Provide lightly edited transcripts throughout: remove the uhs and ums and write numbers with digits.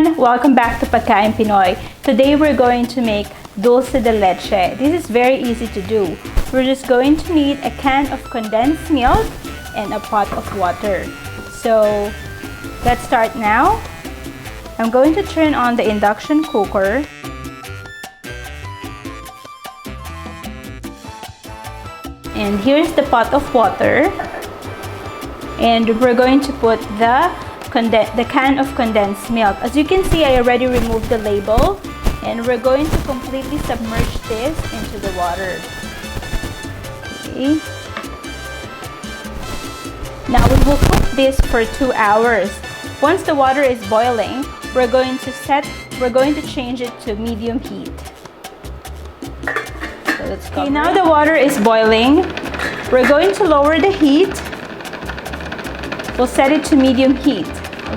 everyone! Welcome back to Pagkain Pinoy. Today we're going to make dulce de leche. This is very easy to do. We're just going to need a can of condensed milk and a pot of water. So let's start now. I'm going to turn on the induction cooker. And here's the pot of water. And we're going to put the can of condensed milk. As you can see, I already removed the label, and we're going to completely submerge this into the water. Okay. Now we will cook this for 2 hours. Once the water is boiling, we're going to change it to medium heat. So let's go. Okay, now the water is boiling. We're going to lower the heat. We'll set it to medium heat.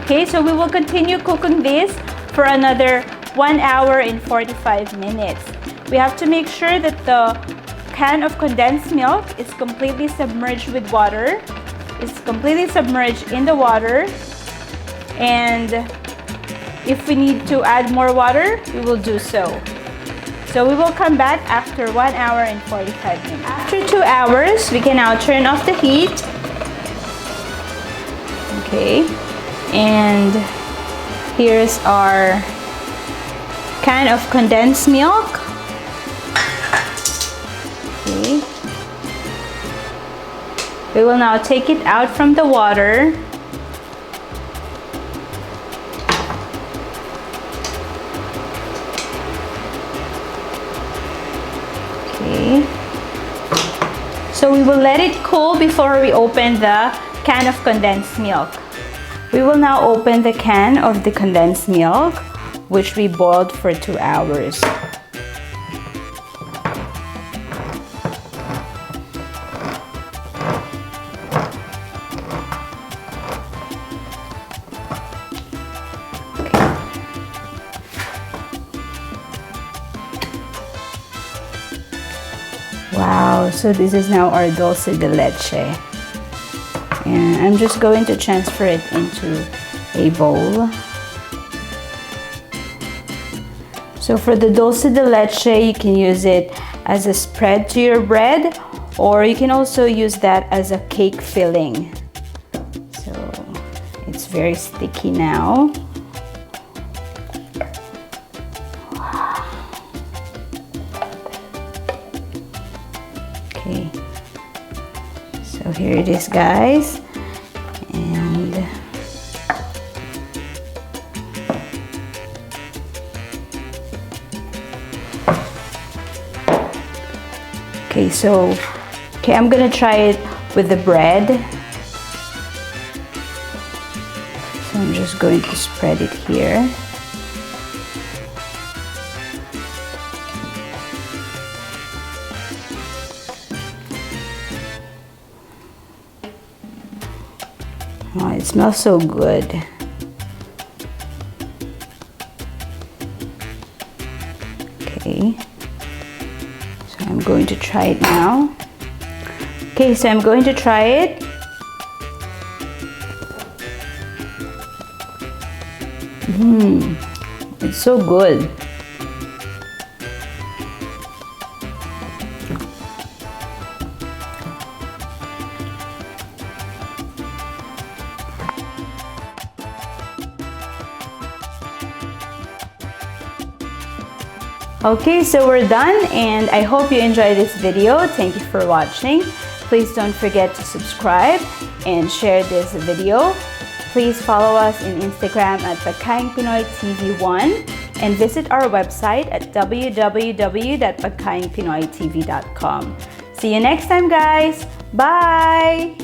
Okay, so we will continue cooking this for another 1 hour and 45 minutes. We have to make sure that the can of condensed milk is completely submerged with water. It's completely submerged in the water. And if we need to add more water, we will do so. So we will come back after 1 hour and 45 minutes. After 2 hours, we can now turn off the heat. Okay, and here's our can of condensed milk. Okay, we will now take it out from the water. Okay, so we will let it cool before we open the can of condensed milk. We will now open the can of the condensed milk, which we boiled for 2 hours. Okay. Wow, so this is now our dulce de leche. And I'm just going to transfer it into a bowl. So for the dulce de leche, you can use it as a spread to your bread, or you can also use that as a cake filling. So it's very sticky now. Wow. Okay. So here it is, guys, and okay, I'm gonna try it with the bread. So I'm just going to spread it here. Oh, it smells so good. Okay, so I'm going to try it now. Okay, so I'm going to try it. It's so good. Okay, so we're done, and I hope you enjoyed this video. Thank you for watching. Please don't forget to subscribe and share this video. Please follow us on Instagram at PagkaingPinoyTV1 and visit our website at www.PagkaingPinoyTV.com. See you next time, guys. Bye!